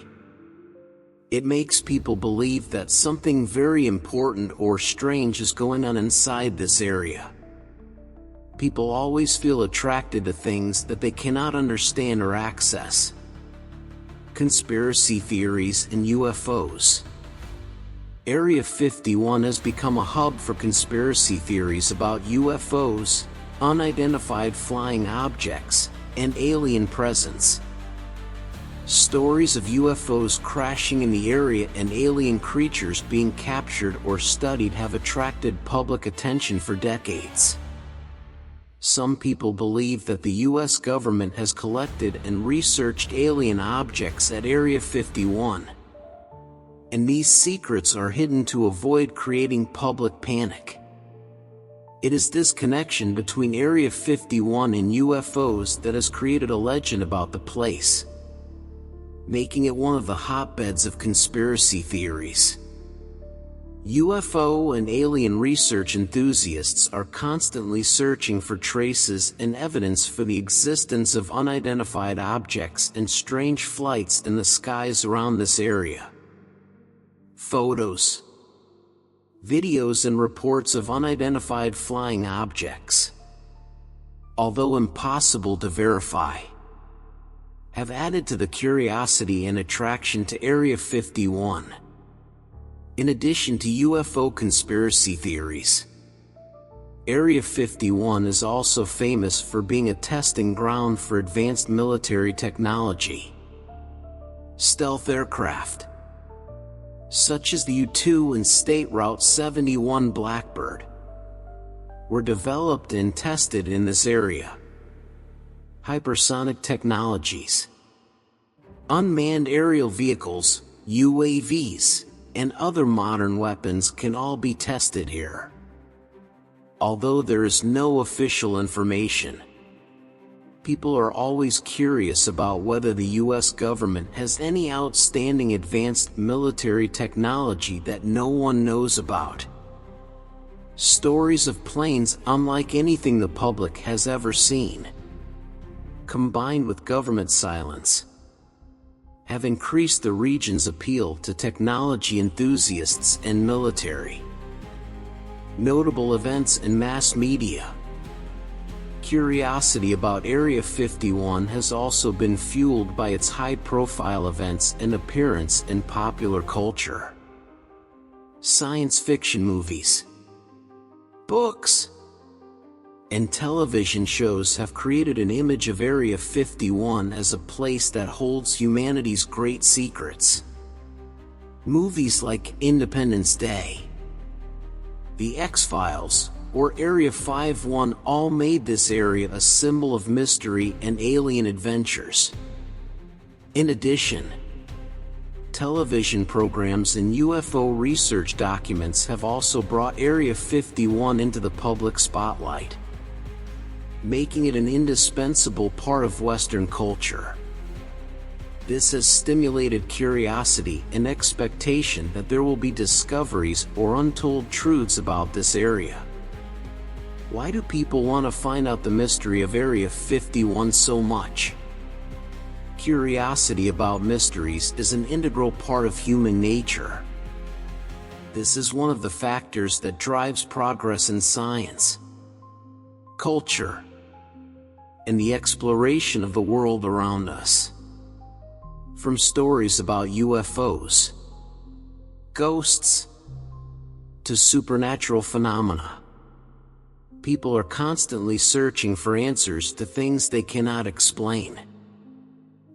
it makes people believe that something very important or strange is going on inside this area. People always feel attracted to things that they cannot understand or access. Conspiracy theories and UFOs. Area 51 has become a hub for conspiracy theories about UFOs, unidentified flying objects, and alien presence. Stories of UFOs crashing in the area and alien creatures being captured or studied have attracted public attention for decades. Some people believe that the US government has collected and researched alien objects at Area 51. And these secrets are hidden to avoid creating public panic. It is this connection between Area 51 and UFOs that has created a legend about the place, making it one of the hotbeds of conspiracy theories. UFO and alien research enthusiasts are constantly searching for traces and evidence for the existence of unidentified objects and strange flights in the skies around this area. Photos, videos, and reports of unidentified flying objects, although impossible to verify, have added to the curiosity and attraction to Area 51. In addition to UFO conspiracy theories, Area 51 is also famous for being a testing ground for advanced military technology. Stealth aircraft, such as the U-2 and State Route 71 Blackbird, were developed and tested in this area. Hypersonic technologies, unmanned aerial vehicles, UAVs, and other modern weapons can all be tested here. Although there is no official information, people are always curious about whether the US government has any outstanding advanced military technology that no one knows about. Stories of planes unlike anything the public has ever seen, combined with government silence, have increased the region's appeal to technology enthusiasts and military. Notable events in mass media. Curiosity about Area 51 has also been fueled by its high-profile events and appearance in popular culture. Science fiction movies, books, and television shows have created an image of Area 51 as a place that holds humanity's great secrets. Movies like Independence Day, The X-Files, or Area 51 all made this area a symbol of mystery and alien adventures. In addition, television programs and UFO research documents have also brought Area 51 into the public spotlight, making it an indispensable part of Western culture. This has stimulated curiosity and expectation that there will be discoveries or untold truths about this area. Why do people want to find out the mystery of Area 51 so much? Curiosity about mysteries is an integral part of human nature. This is one of the factors that drives progress in science, culture, and the exploration of the world around us. From stories about UFOs, ghosts, to supernatural phenomena, people are constantly searching for answers to things they cannot explain.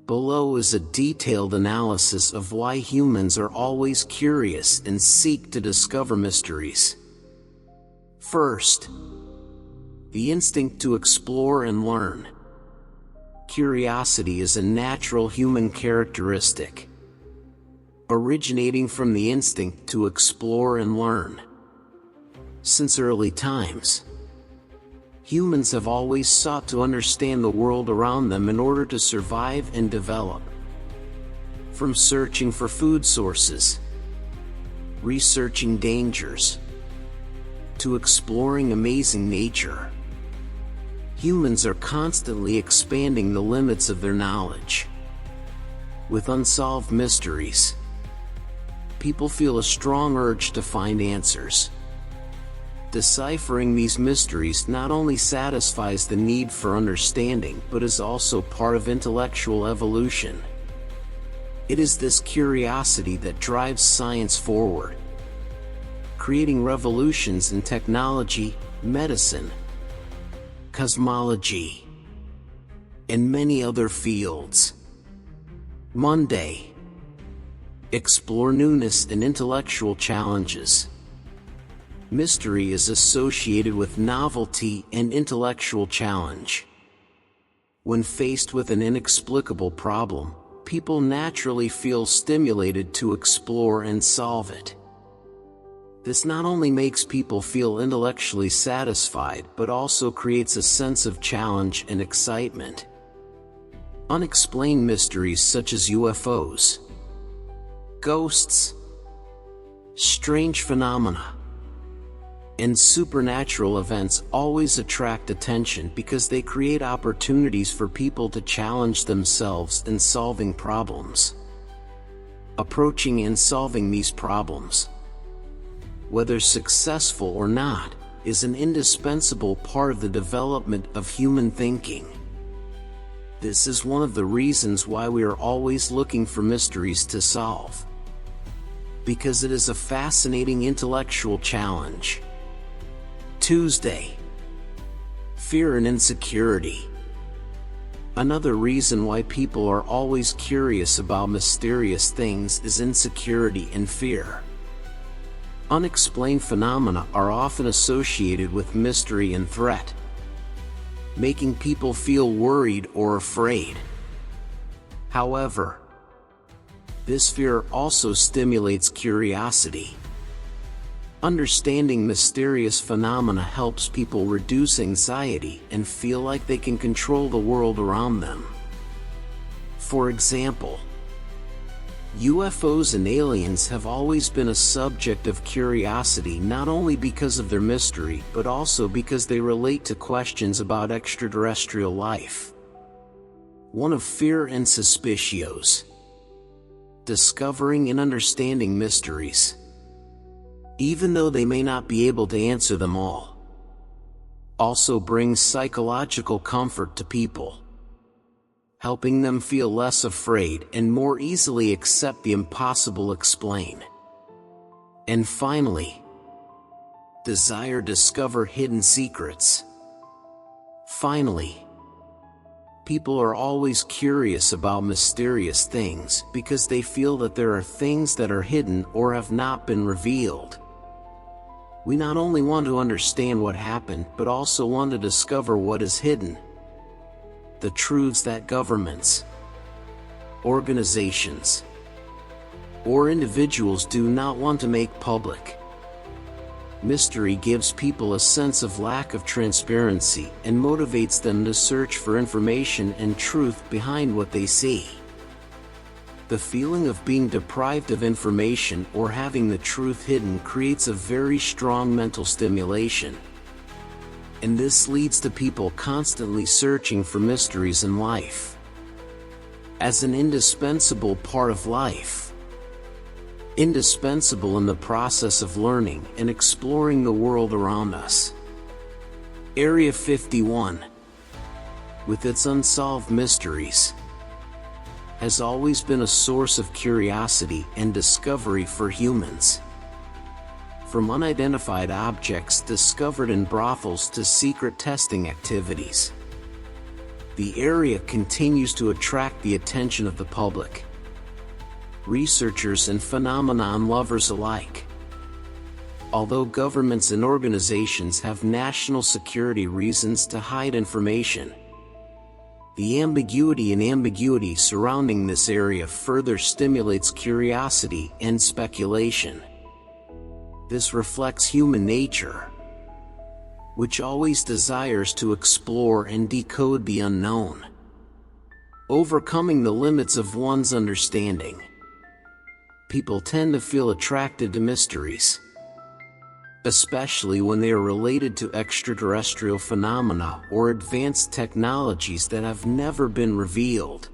Below is a detailed analysis of why humans are always curious and seek to discover mysteries. First, the instinct to explore and learn. Curiosity is a natural human characteristic, originating from the instinct to explore and learn. Since early times, humans have always sought to understand the world around them in order to survive and develop. From searching for food sources, researching dangers, to exploring amazing nature, Humans are constantly expanding the limits of their knowledge. With unsolved mysteries, people feel a strong urge to find answers. Deciphering these mysteries not only satisfies the need for understanding but is also part of intellectual evolution. It is this curiosity that drives science forward, creating revolutions in technology, medicine, cosmology, and many other fields. Monday. Explore newness and intellectual challenges. Mystery is associated with novelty and intellectual challenge. When faced with an inexplicable problem, people naturally feel stimulated to explore and solve it. This not only makes people feel intellectually satisfied but also creates a sense of challenge and excitement. Unexplained mysteries such as UFOs, ghosts, strange phenomena, and supernatural events always attract attention because they create opportunities for people to challenge themselves in solving problems. Approaching and solving these problems, whether successful or not, is an indispensable part of the development of human thinking. This is one of the reasons why we are always looking for mysteries to solve, because it is a fascinating intellectual challenge. Tuesday. Fear and insecurity. Another reason why people are always curious about mysterious things is insecurity and fear. Unexplained phenomena are often associated with mystery and threat, making people feel worried or afraid. However, this fear also stimulates curiosity. Understanding mysterious phenomena helps people reduce anxiety and feel like they can control the world around them. For example, UFOs and aliens have always been a subject of curiosity not only because of their mystery but also because they relate to questions about extraterrestrial life. One of fear and suspicios. Discovering and understanding mysteries, even though they may not be able to answer them all, also brings psychological comfort to people, helping them feel less afraid and more easily accept the impossible explain. And finally, desire to discover hidden secrets. Finally, people are always curious about mysterious things because they feel that there are things that are hidden or have not been revealed. We not only want to understand what happened but also want to discover what is hidden. The truths that governments, organizations, or individuals do not want to make public. Mystery gives people a sense of lack of transparency and motivates them to search for information and truth behind what they see. The feeling of being deprived of information or having the truth hidden creates a very strong mental stimulation. And this leads to people constantly searching for mysteries in life. As an indispensable part of life, indispensable in the process of learning and exploring the world around us. Area 51, with its unsolved mysteries, has always been a source of curiosity and discovery for humans. From unidentified objects discovered in brothels to secret testing activities, the area continues to attract the attention of the public, researchers and phenomenon lovers alike. Although governments and organizations have national security reasons to hide information, the ambiguity surrounding this area further stimulates curiosity and speculation. This reflects human nature, which always desires to explore and decode the unknown, overcoming the limits of one's understanding. People tend to feel attracted to mysteries. especially when they are related to extraterrestrial phenomena or advanced technologies that have never been revealed.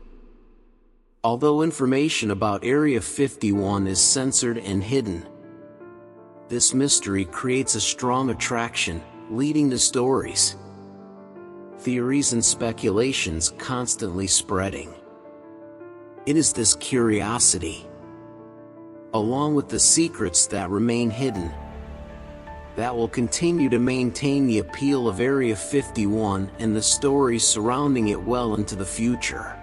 Although information about Area 51 is censored and hidden, this mystery creates a strong attraction, leading to stories, theories, and speculations constantly spreading. It is this curiosity, along with the secrets that remain hidden, that will continue to maintain the appeal of Area 51 and the stories surrounding it well into the future.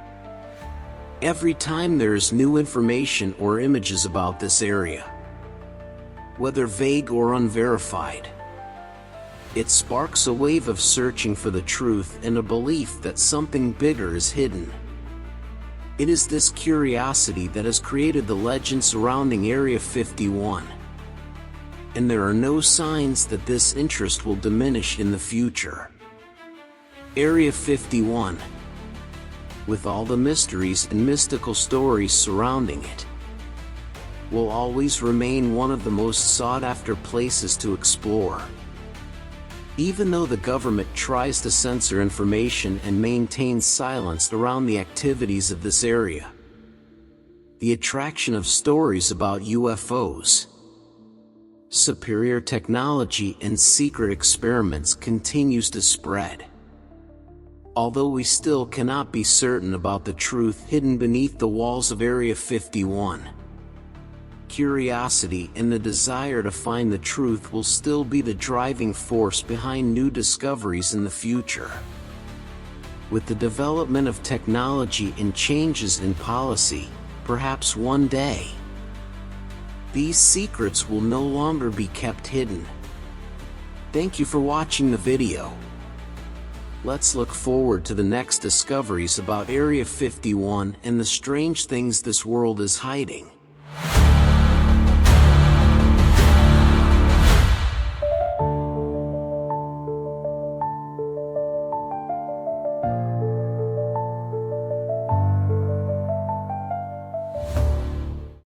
Every time there is new information or images about this area, whether vague or unverified, it sparks a wave of searching for the truth and a belief that something bigger is hidden. It is this curiosity that has created the legend surrounding Area 51, and there are no signs that this interest will diminish in the future. Area 51, with all the mysteries and mystical stories surrounding it, will always remain one of the most sought-after places to explore. Even though the government tries to censor information and maintain silence around the activities of this area, the attraction of stories about UFOs, superior technology, and secret experiments continues to spread. Although we still cannot be certain about the truth hidden beneath the walls of Area 51, curiosity and the desire to find the truth will still be the driving force behind new discoveries in the future. With the development of technology and changes in policy, perhaps one day, these secrets will no longer be kept hidden. Thank you for watching the video. Let's look forward to the next discoveries about Area 51 and the strange things this world is hiding.